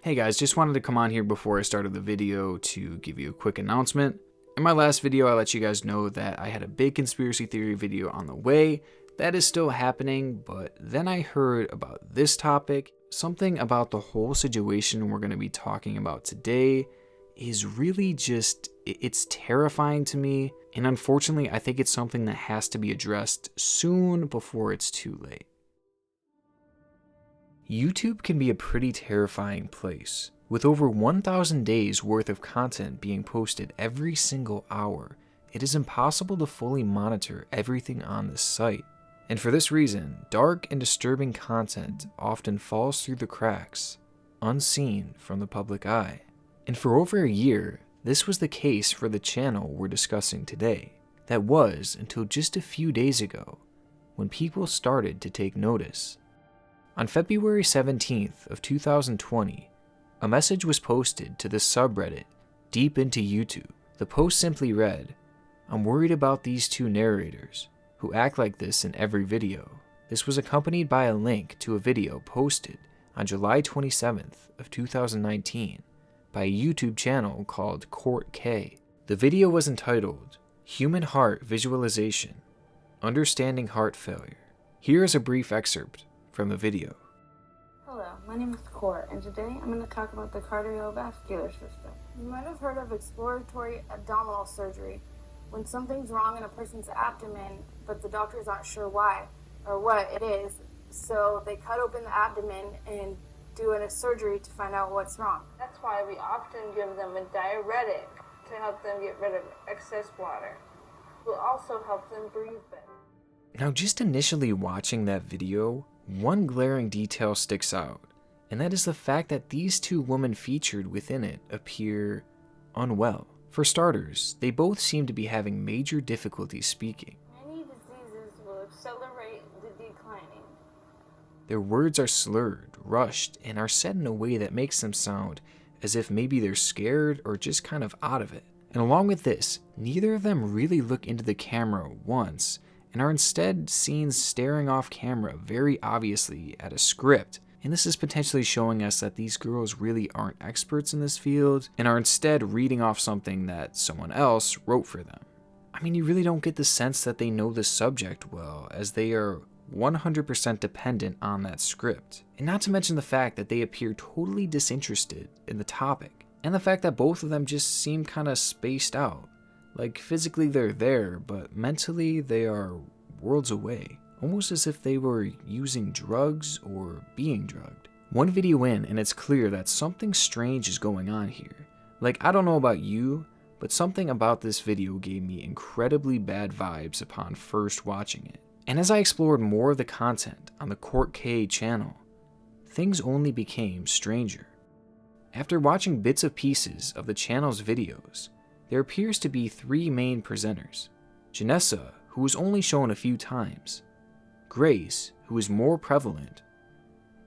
Hey guys, just wanted to come on here before I started the video to give you a quick announcement. In my last video, I let you guys know that I had a big conspiracy theory video on the way. That is still happening, but then I heard about this topic. Something about the whole situation we're going to be talking about today is really it's terrifying to me. And unfortunately, I think it's something that has to be addressed soon before it's too late. YouTube can be a pretty terrifying place. With over 1,000 days worth of content being posted every single hour, it is impossible to fully monitor everything on this site. And for this reason, dark and disturbing content often falls through the cracks, unseen from the public eye. And for over a year, this was the case for the channel we're discussing today. That was until just a few days ago, when people started to take notice. On February 17th of 2020, a message was posted to the subreddit Deep Into YouTube. The post simply read, "I'm worried about these two narrators who act like this in every video." This was accompanied by a link to a video posted on July 27th of 2019 by a YouTube channel called Court K. The video was entitled, "Human Heart Visualization, Understanding Heart Failure." Here is a brief excerpt from the video. Hello, my name is Court, and today I'm going to talk about the cardiovascular system. You might have heard of exploratory abdominal surgery, when something's wrong in a person's abdomen, but the doctor's not sure why or what it is, so they cut open the abdomen and do a surgery to find out what's wrong. That's why we often give them a diuretic to help them get rid of excess water. It will also help them breathe better. Now, just initially watching that video, one glaring detail sticks out, and that is the fact that these two women featured within it appear unwell. For starters, they both seem to be having major difficulty speaking. Many diseases will accelerate the declining. Their words are slurred, rushed, and are said in a way that makes them sound as if maybe they're scared or just kind of out of it. And along with this, neither of them really look into the camera once, and are instead seen staring off camera very obviously at a script. And this is potentially showing us that these girls really aren't experts in this field and are instead reading off something that someone else wrote for them. I mean, you really don't get the sense that they know the subject well, as they are 100% dependent on that script. And not to mention the fact that they appear totally disinterested in the topic, and the fact that both of them just seem kind of spaced out. Like, physically they're there, but mentally they are worlds away. Almost as if they were using drugs or being drugged. One video in, and it's clear that something strange is going on here. Like, I don't know about you, but something about this video gave me incredibly bad vibes upon first watching it. And as I explored more of the content on the Court K channel, things only became stranger. After watching bits of pieces of the channel's videos, there appears to be three main presenters. Janessa, who was only shown a few times, Grace, who is more prevalent,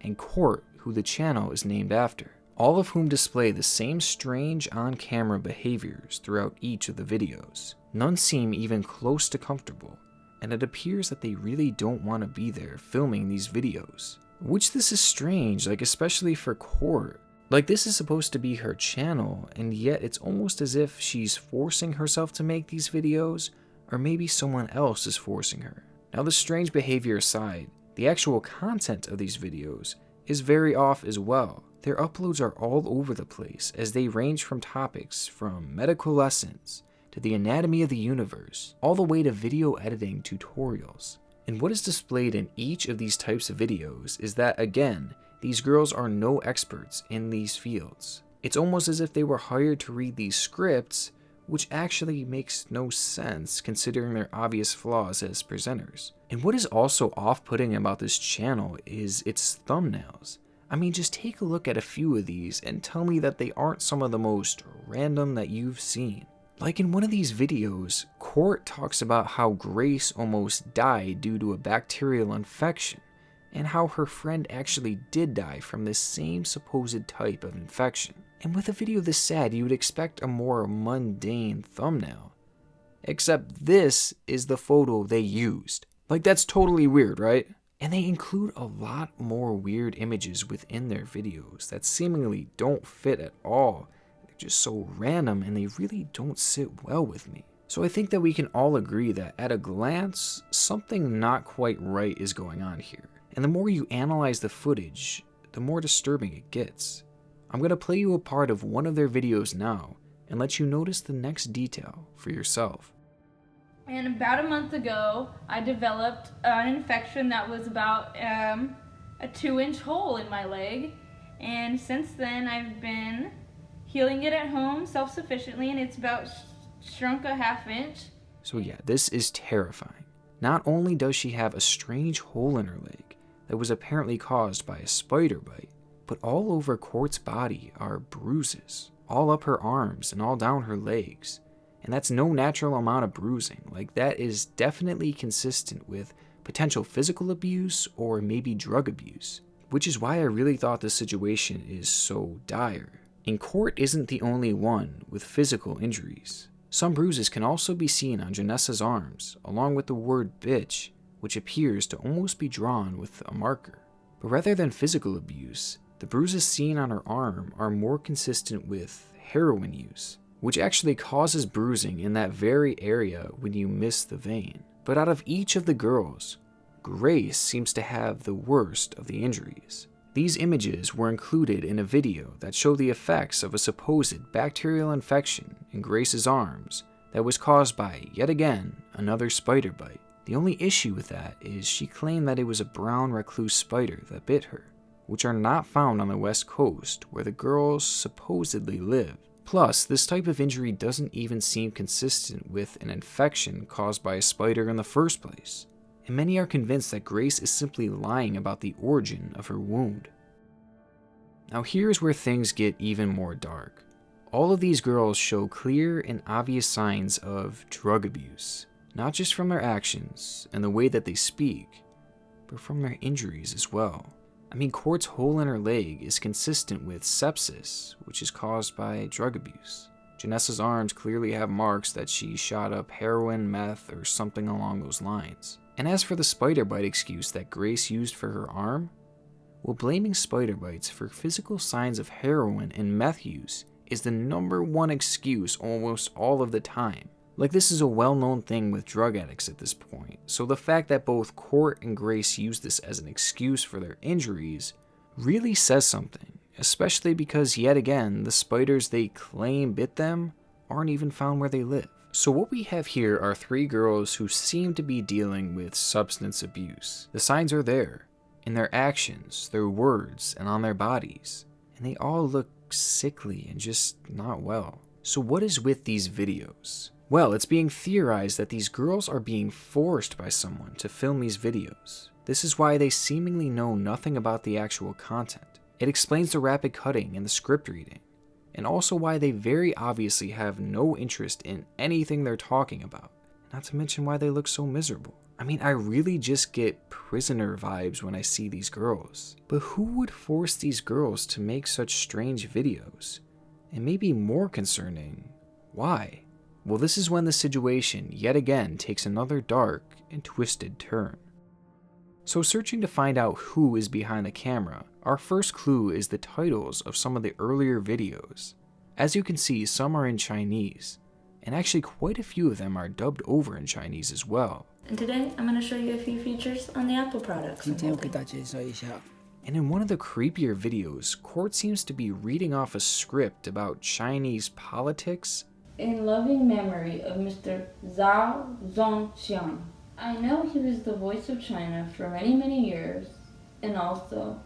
and Court, who the channel is named after, all of whom display the same strange on-camera behaviors throughout each of the videos. None seem even close to comfortable, and it appears that they really don't want to be there filming these videos. Which this is strange, like especially for Court. Like, this is supposed to be her channel, and yet it's almost as if she's forcing herself to make these videos, or maybe someone else is forcing her. Now, this strange behavior aside, the actual content of these videos is very off as well. Their uploads are all over the place, as they range from topics from medical lessons to the anatomy of the universe, all the way to video editing tutorials. And what is displayed in each of these types of videos is that, again, these girls are no experts in these fields. It's almost as if they were hired to read these scripts, which actually makes no sense considering their obvious flaws as presenters. And what is also off-putting about this channel is its thumbnails. I mean, just take a look at a few of these and tell me that they aren't some of the most random that you've seen. Like in one of these videos, Court talks about how Grace almost died due to a bacterial infection, and how her friend actually did die from this same supposed type of infection. And with a video this sad, you would expect a more mundane thumbnail. Except this is the photo they used. Like, that's totally weird, right? And they include a lot more weird images within their videos that seemingly don't fit at all. They're just so random and they really don't sit well with me. So I think that we can all agree that at a glance, something not quite right is going on here. And the more you analyze the footage, the more disturbing it gets. I'm going to play you a part of one of their videos now and let you notice the next detail for yourself. And about a month ago, I developed an infection that was about a 2-inch hole in my leg. And since then, I've been healing it at home self-sufficiently, and it's about shrunk a 1/2 inch. So yeah, this is terrifying. Not only does she have a strange hole in her leg that was apparently caused by a spider bite, but all over Court's body are bruises, all up her arms and all down her legs. And that's no natural amount of bruising. Like, that is definitely consistent with potential physical abuse or maybe drug abuse, which is why I really thought this situation is so dire. And Court isn't the only one with physical injuries. Some bruises can also be seen on Janessa's arms, along with the word bitch, which appears to almost be drawn with a marker. But rather than physical abuse, the bruises seen on her arm are more consistent with heroin use, which actually causes bruising in that very area when you miss the vein. But out of each of the girls, Grace seems to have the worst of the injuries. These images were included in a video that showed the effects of a supposed bacterial infection in Grace's arms that was caused by, yet again, another spider bite. The only issue with that is she claimed that it was a brown recluse spider that bit her, which are not found on the West Coast where the girls supposedly live. Plus, this type of injury doesn't even seem consistent with an infection caused by a spider in the first place, and many are convinced that Grace is simply lying about the origin of her wound. Now here's where things get even more dark. All of these girls show clear and obvious signs of drug abuse, not just from their actions and the way that they speak, but from their injuries as well. I mean, Court's hole in her leg is consistent with sepsis, which is caused by drug abuse. Janessa's arms clearly have marks that she shot up heroin, meth, or something along those lines. And as for the spider bite excuse that Grace used for her arm, well, blaming spider bites for physical signs of heroin and meth use is the #1 excuse almost all of the time. Like, this is a well-known thing with drug addicts at this point, so the fact that both Court and Grace use this as an excuse for their injuries really says something, especially because, yet again, the spiders they claim bit them aren't even found where they live. So what we have here are 3 girls who seem to be dealing with substance abuse. The signs are there, in their actions, their words, and on their bodies, and they all look sickly and just not well. So what is with these videos? Well, it's being theorized that these girls are being forced by someone to film these videos. This is why they seemingly know nothing about the actual content. It explains the rapid cutting and the script reading, and also why they very obviously have no interest in anything they're talking about, not to mention why they look so miserable. I mean, I really just get prisoner vibes when I see these girls. But who would force these girls to make such strange videos? And maybe more concerning, why? Well, this is when the situation yet again takes another dark and twisted turn. So searching to find out who is behind the camera, our first clue is the titles of some of the earlier videos. As you can see, some are in Chinese, and actually quite a few of them are dubbed over in Chinese as well. And today, I'm going to show you a few features on the Apple products. And in one of the creepier videos, Court seems to be reading off a script about Chinese politics. In loving memory of Mr. Zhao Zongxiang. I know he was the voice of China for many, many years, and also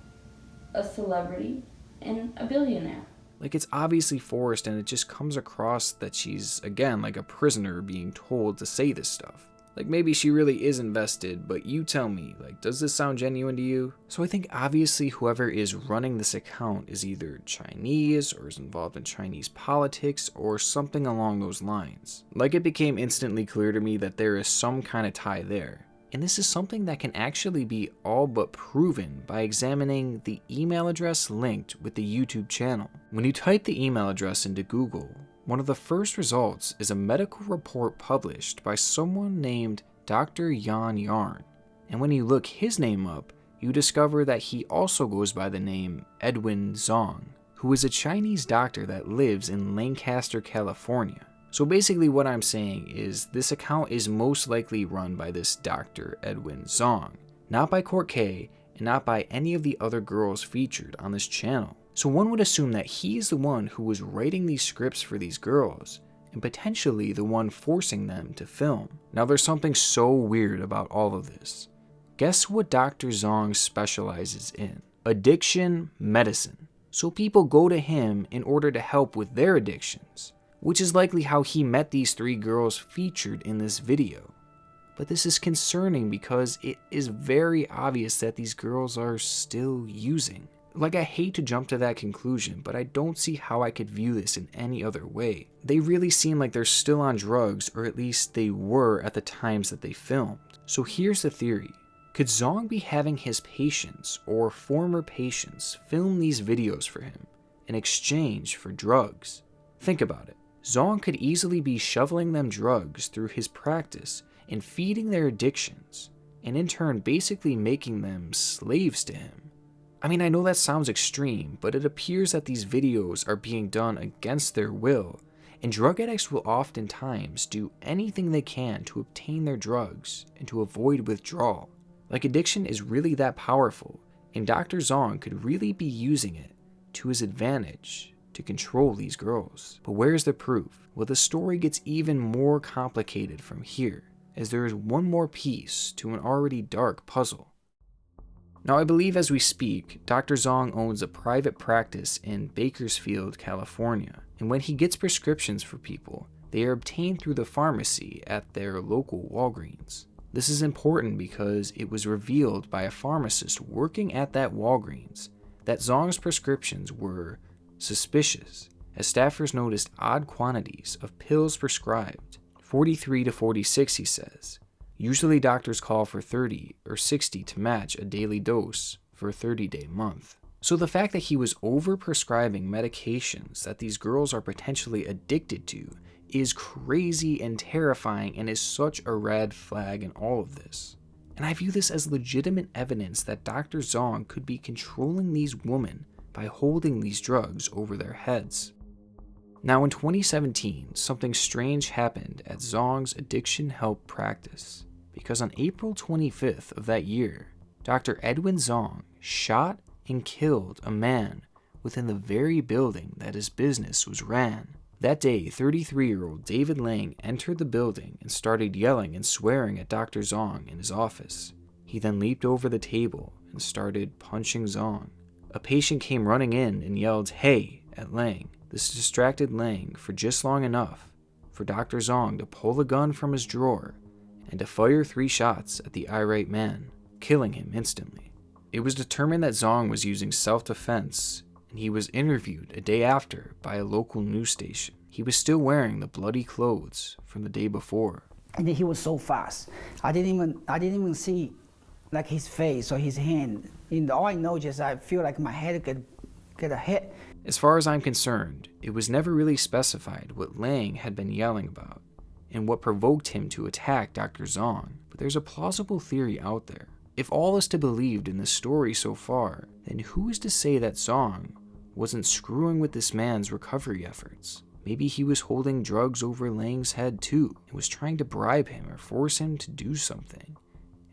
a celebrity and a billionaire. Like, it's obviously forced, and it just comes across that she's, again, like a prisoner being told to say this stuff. Like, maybe she really is invested, but you tell me, like, does this sound genuine to you? So I think obviously whoever is running this account is either Chinese or is involved in Chinese politics or something along those lines. Like, it became instantly clear to me that there is some kind of tie there. And this is something that can actually be all but proven by examining the email address linked with the YouTube channel. When you type the email address into Google, one of the first results is a medical report published by someone named Dr. Yan Yarn. And when you look his name up, you discover that he also goes by the name Edwin Zong, who is a Chinese doctor that lives in Lancaster, California. So basically what I'm saying is this account is most likely run by this Dr. Edwin Zong, not by Court K and not by any of the other girls featured on this channel. So one would assume that he's the one who was writing these scripts for these girls and potentially the one forcing them to film. Now there's something so weird about all of this. Guess what Dr. Zong specializes in? Addiction medicine. So people go to him in order to help with their addictions, which is likely how he met these 3 girls featured in this video. But this is concerning because it is very obvious that these girls are still using. Like, I hate to jump to that conclusion, but I don't see how I could view this in any other way. They really seem like they're still on drugs, or at least they were at the times that they filmed. So here's the theory. Could Zong be having his patients or former patients film these videos for him in exchange for drugs? Think about it. Zong could easily be shoveling them drugs through his practice and feeding their addictions, and in turn basically making them slaves to him. I mean, I know that sounds extreme, but it appears that these videos are being done against their will, and drug addicts will oftentimes do anything they can to obtain their drugs and to avoid withdrawal. Like, addiction is really that powerful, and Dr. Zong could really be using it to his advantage to control these girls. But where's the proof? Well, the story gets even more complicated from here, as there is one more piece to an already dark puzzle. Now, I believe as we speak, Dr. Zong owns a private practice in Bakersfield, California, and when he gets prescriptions for people, they are obtained through the pharmacy at their local Walgreens. This is important because it was revealed by a pharmacist working at that Walgreens that Zong's prescriptions were suspicious, as staffers noticed odd quantities of pills prescribed, 43 to 46 he says. Usually doctors call for 30 or 60 to match a daily dose for a 30-day month. So the fact that he was overprescribing medications that these girls are potentially addicted to is crazy and terrifying and is such a red flag in all of this. And I view this as legitimate evidence that Dr. Zong could be controlling these women by holding these drugs over their heads. Now in 2017, something strange happened at Zong's addiction help practice, because on April 25th of that year, Dr. Edwin Zong shot and killed a man within the very building that his business was ran. That day, 33-year-old David Lang entered the building and started yelling and swearing at Dr. Zong in his office. He then leaped over the table and started punching Zong. A patient came running in and yelled, "Hey," at Lang. This distracted Lang for just long enough for Dr. Zong to pull a gun from his drawer and to fire 3 shots at the irate man, killing him instantly. It was determined that Zong was using self-defense, and he was interviewed a day after by a local news station. He was still wearing the bloody clothes from the day before. And he was so fast. I didn't even see like his face or his hand. And all I know is I feel like my head get a hit. As far as I'm concerned, it was never really specified what Lang had been yelling about and what provoked him to attack Dr. Zong, but there's a plausible theory out there. If all is to be believed in the story so far, then who is to say that Zong wasn't screwing with this man's recovery efforts? Maybe he was holding drugs over Lang's head too, and was trying to bribe him or force him to do something.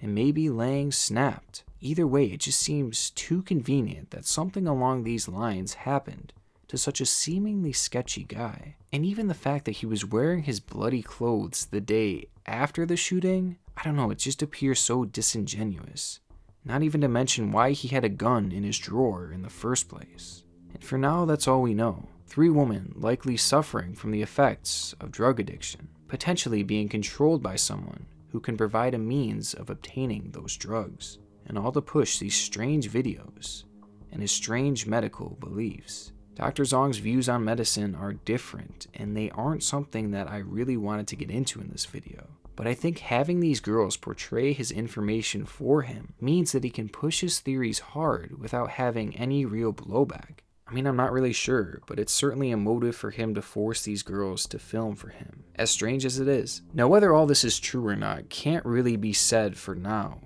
And maybe Lang snapped. Either way, it just seems too convenient that something along these lines happened to such a seemingly sketchy guy. And even the fact that he was wearing his bloody clothes the day after the shooting, I don't know, it just appears so disingenuous. Not even to mention why he had a gun in his drawer in the first place. And for now, that's all we know. 3 women likely suffering from the effects of drug addiction, potentially being controlled by someone who can provide a means of obtaining those drugs, and all to push these strange videos and his strange medical beliefs. Dr. Zong's views on medicine are different, and they aren't something that I really wanted to get into in this video. But I think having these girls portray his information for him means that he can push his theories hard without having any real blowback. I mean, I'm not really sure, but it's certainly a motive for him to force these girls to film for him, as strange as it is. Now, whether all this is true or not can't really be said for now,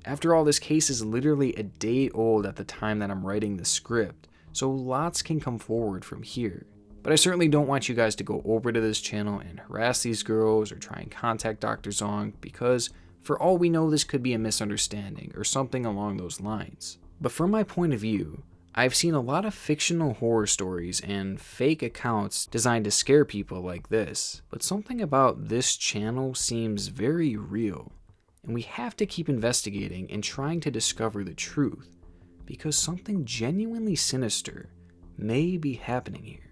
After all, this case is literally a day old at the time that I'm writing the script, so lots can come forward from here. But I certainly don't want you guys to go over to this channel and harass these girls or try and contact Dr. Zong, because for all we know, this could be a misunderstanding or something along those lines. But from my point of view, I've seen a lot of fictional horror stories and fake accounts designed to scare people like this, but something about this channel seems very real, and we have to keep investigating and trying to discover the truth, because something genuinely sinister may be happening here.